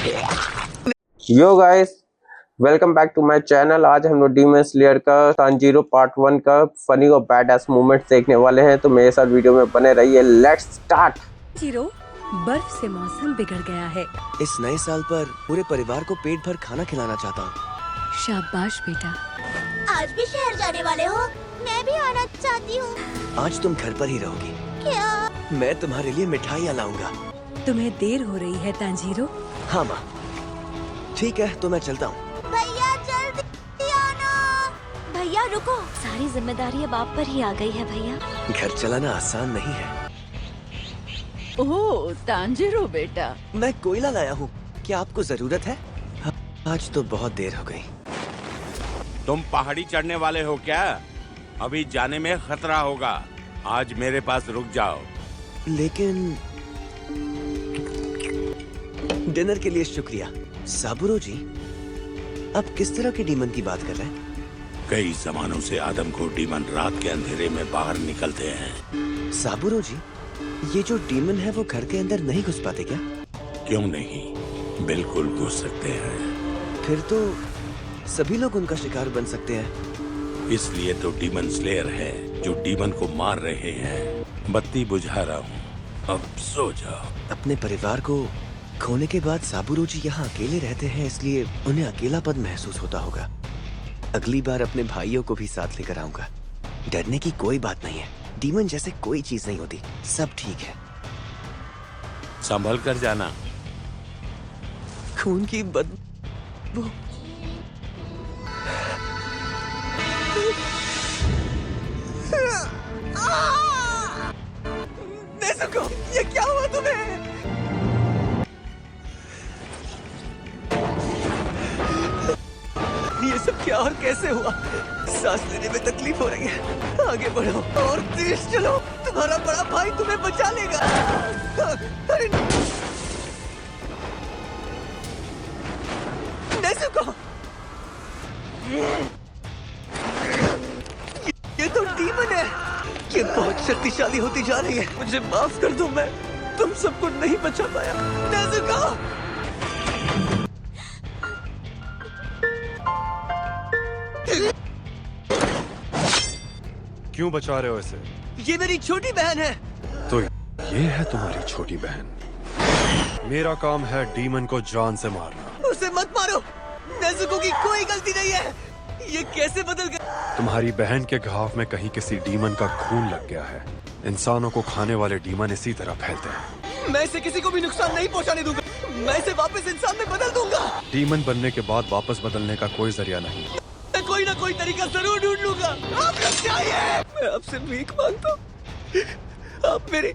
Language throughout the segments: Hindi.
Yo guys, welcome back to my channel. आज हम लोग डीमन स्लेयर का तांजीरो पार्ट 1 का फनी और बैड एस मूवमेंट्स देखने वाले हैं, तो मेरे साथ वीडियो में बने रहिए। Let's start. जीरो, बर्फ से मौसम बिगड़ गया है। इस नए साल पर पूरे परिवार को पेट भर खाना खिलाना चाहता हूँ। शाबाश बेटा। आज भी शहर जाने वाले हो? मैं भी आना चाहती हूँ। आज तुम घर पर ही रहोगी। क्या? मैं तुम्हारे लिए मिठाइयाँ लाऊंगा। तुम्हें देर हो रही है तांजीरो। हाँ माँ, ठीक है तो मैं चलता हूँ। भैया जल्दी आना। भैया रुको, सारी जिम्मेदारी अब आप पर ही आ गई है भैया। घर चलाना आसान नहीं है। ओह तांजीरो बेटा, मैं कोयला लाया हूँ, क्या आपको जरूरत है? आज तो बहुत देर हो गई। तुम पहाड़ी चढ़ने वाले हो क्या? अभी जाने में खतरा होगा। आज मेरे पास रुक जाओ। लेकिन डिनर के लिए शुक्रिया। साबुरो जी, आप किस तरह के डीमन की बात कर रहे हैं? कई जमानों से आदम को डीमन रात के अंधेरे में बाहर निकलते हैं। साबुरो जी, ये जो डीमन है वो घर के अंदर नहीं घुस पाते क्या? क्यों नहीं, बिल्कुल घुस सकते हैं। फिर तो सभी लोग उनका शिकार बन सकते हैं। इसलिए तो डीमन स्लेयर है जो डीमन को मार रहे हैं। बत्ती बुझा रहा हूँ, अब सो जाओ। अपने परिवार को खोने के बाद साबुरो जी यहाँ अकेले रहते हैं, इसलिए उन्हें अकेलापन महसूस होता होगा। अगली बार अपने भाइयों को भी साथ लेकर आऊंगा। डरने की कोई बात नहीं है, डीमन जैसे कोई चीज नहीं होती, सब ठीक है। संभल कर जाना। खून की बदबू। नेज़ुको, ये क्या हुआ तुम्हें? ये सब क्या और कैसे हुआ? सांस लेने में तकलीफ हो रही है। आगे बढ़ो और तेज चलो, तुम्हारा बड़ा भाई तुम्हें बचा लेगा। अरे नेज़ुको, ये तो डीमन है। ये बहुत शक्तिशाली होती जा रही है। मुझे माफ कर दो, मैं तुम सबको नहीं बचा पाया। नेज़ुको! क्यों बचा रहे हो इसे? ये मेरी छोटी बहन है। तो ये है तुम्हारी छोटी बहन। मेरा काम है डीमन को जान से मारना। उसे मत मारो, नेज़ुको की कोई गलती नहीं है। ये कैसे बदल गया? तुम्हारी बहन के घाव में कहीं किसी डीमन का खून लग गया है। इंसानों को खाने वाले डीमन इसी तरह फैलते हैं। मैं इसे किसी को भी नुकसान नहीं पहुंचाने दूंगा। मैं इसे वापस इंसान में बदल दूंगा। डीमन बनने के बाद वापस बदलने का कोई जरिया नहीं। मैं कोई ना कोई तरीका जरूर ढूंढ लूंगा। आप लोग चाहिए, मैं आपसे भीख मांगता हूँ, आप मेरी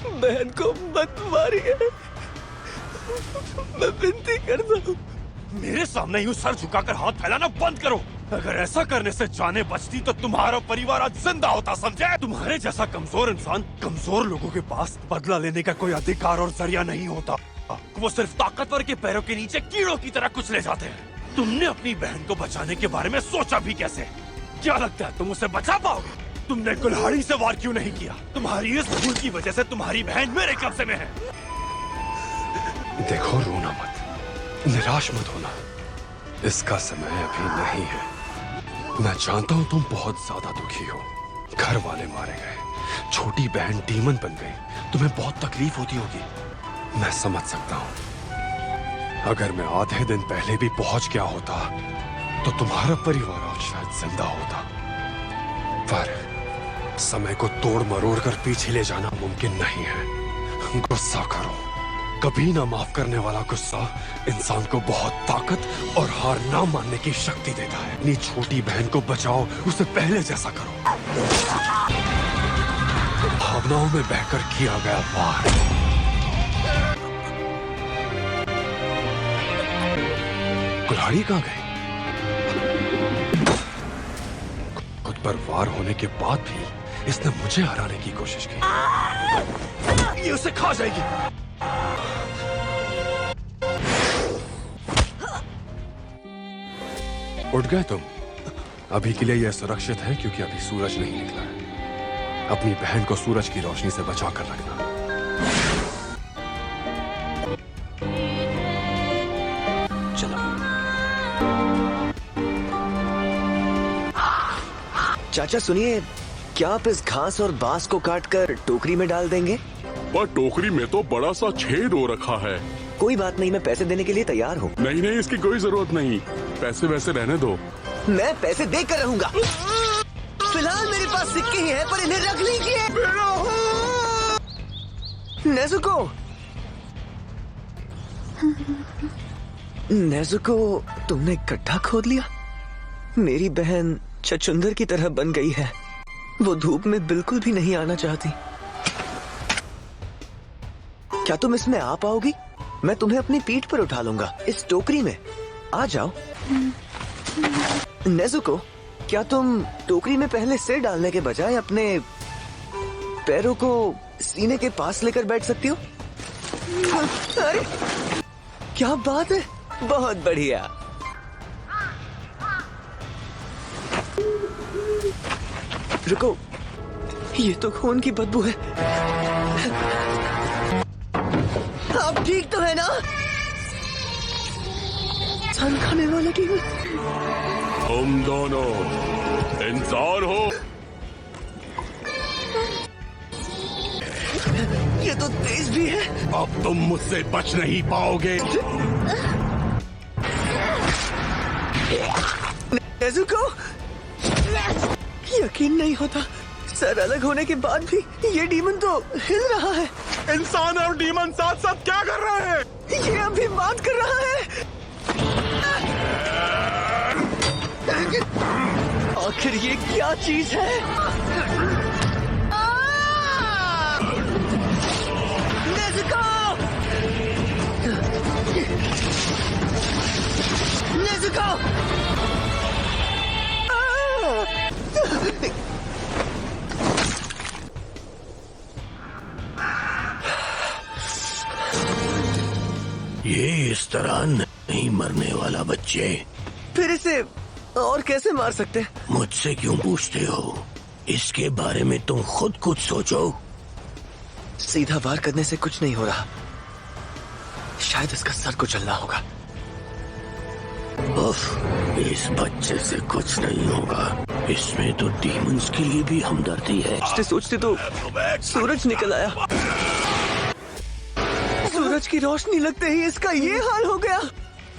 बहन को मत मारिए। मैं विनती करता हूँ। मेरे सामने यूं सर झुकाकर हाथ फैलाना बंद करो। अगर ऐसा करने से जाने बचती तो तुम्हारा परिवार आज जिंदा होता, समझे? तुम्हारे जैसा कमजोर इंसान, कमजोर लोगों के पास बदला लेने का कोई अधिकार और जरिया नहीं होता। वो सिर्फ ताकतवर के पैरों के नीचे कीड़ों की तरह कुचले जाते हैं। तुमने अपनी बहन को बचाने के बारे में सोचा भी कैसे? क्या लगता है तुम उसे बचा पाओगे? तुमने कुल्हाड़ी से वार क्यों नहीं किया? तुम्हारी इस भूल की वजह से तुम्हारी बहन मेरे कब्जे में है। देखो, रोना मत, निराश मत होना। इसका समय अभी नहीं है। मैं जानता हूँ तुम बहुत ज्यादा दुखी हो। घर वाले मारे गए, छोटी बहन डीमन बन गई, तुम्हें बहुत तकलीफ होती होगी। मैं समझ सकता हूँ। अगर मैं आधे दिन पहले भी पहुंच गया होता तो तुम्हारा परिवार आज शायद जिंदा होता। पर समय को तोड़ मरोड़ कर पीछे ले जाना मुमकिन नहीं है। गुस्सा करो, कभी ना माफ करने वाला गुस्सा इंसान को बहुत ताकत और हार ना मानने की शक्ति देता है। अपनी छोटी बहन को बचाओ, उसे पहले जैसा करो। भावनाओं में बहकर किया गया वार कुल्हाड़ी कहाँ गई? खुद पर वार होने के बाद भी इसने मुझे हराने की कोशिश की। ये उसे खा जाएगी। उठ गए तुम? अभी के लिए यह सुरक्षित है क्योंकि अभी सूरज नहीं निकला है। अपनी बहन को सूरज की रोशनी से बचा कर रखना। चाचा सुनिए, क्या आप इस घास और बांस को काटकर टोकरी में डाल देंगे? पर टोकरी में तो बड़ा सा छेद हो रखा है। कोई बात नहीं, मैं पैसे देने के लिए तैयार हूँ। नहीं नहीं, इसकी कोई जरूरत नहीं, पैसे वैसे रहने दो। मैं पैसे देकर रहूंगा। फिलहाल मेरे पास सिक्के ही हैं, पर इन्हें रख लीजिए। नेज़ुको, नेज़ुको, तुमने गड्ढा खोद लिया। मेरी बहन छछुंदर की तरह बन गई है। वो धूप में बिल्कुल भी नहीं आना चाहती। क्या तुम इसमें आ पाओगी? मैं तुम्हें अपनी पीठ पर उठा लूंगा। इस टोकरी में आ जाओ। नेज़ुको, क्या तुम टोकरी में पहले सिर डालने के बजाय अपने पैरों को सीने के पास लेकर बैठ सकती हो? अरे क्या बात है, बहुत बढ़िया। रुको, ये तो खून की बदबू है। आप ठीक तो है ना? जान खाने वाला की तुम दोनों इंसान हो। ये तो तेज भी है। अब तुम मुझसे बच नहीं पाओगे। नेज़ुको, यकीन नहीं होता, सर अलग होने के बाद भी ये डीमन तो हिल रहा है। इंसान और डीमन साथ साथ क्या कर रहे हैं? ये अभी बात कर रहा है। आखिर ये क्या चीज है? नेज़ुको! नेज़ुको! ये इस तरह नहीं मरने वाला बच्चे। फिर इसे और कैसे मार सकते हैं? मुझसे क्यों पूछते हो? इसके बारे में तुम खुद कुछ सोचो। सीधा वार करने से कुछ नहीं हो रहा। शायद इसका सर कुचलना होगा। उफ, इस बच्चे से कुछ नहीं होगा। इसमें तो डीमंस के लिए भी हमदर्दी है। सोचते सोचते तो सूरज निकल आया। सूरज की रोशनी लगते ही इसका ये हाल हो गया।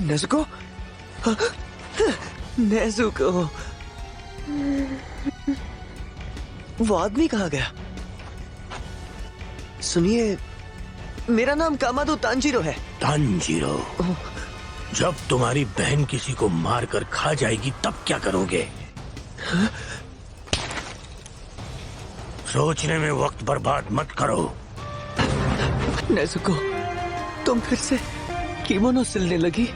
नेज़ुको, नेज़ुको, वो आदमी कहाँ गया? सुनिए, मेरा नाम कामादो तांजीरो है। तांजीरो, जब तुम्हारी बहन किसी को मार कर खा जाएगी तब क्या करोगे? सोचने में वक्त बर्बाद मत करो। नेज़ुको, तुम फिर से किमोनो सिलने लगी?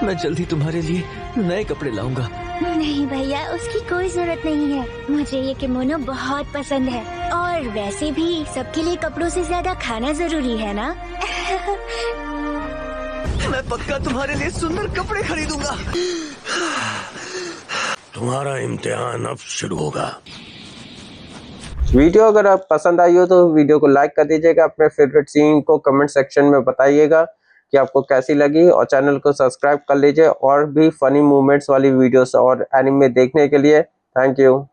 मैं जल्दी तुम्हारे लिए नए कपड़े लाऊंगा। नहीं भैया, उसकी कोई जरूरत नहीं है। मुझे ये किमोनो बहुत पसंद है और वैसे भी सबके लिए कपड़ों से ज्यादा खाना जरूरी है ना। मैं पक्का तुम्हारे लिए सुंदर कपड़े खरीदूंगा। तुम्हारा इम्तिहान अब शुरू होगा। वीडियो अगर आप पसंद आई हो तो वीडियो को लाइक कर दीजिएगा। अपने फेवरेट सीन को कमेंट सेक्शन में बताइएगा कि आपको कैसी लगी, और चैनल को सब्सक्राइब कर लीजिए और भी फनी मूवमेंट्स वाली वीडियोस और एनिमे देखने के लिए। Thank you.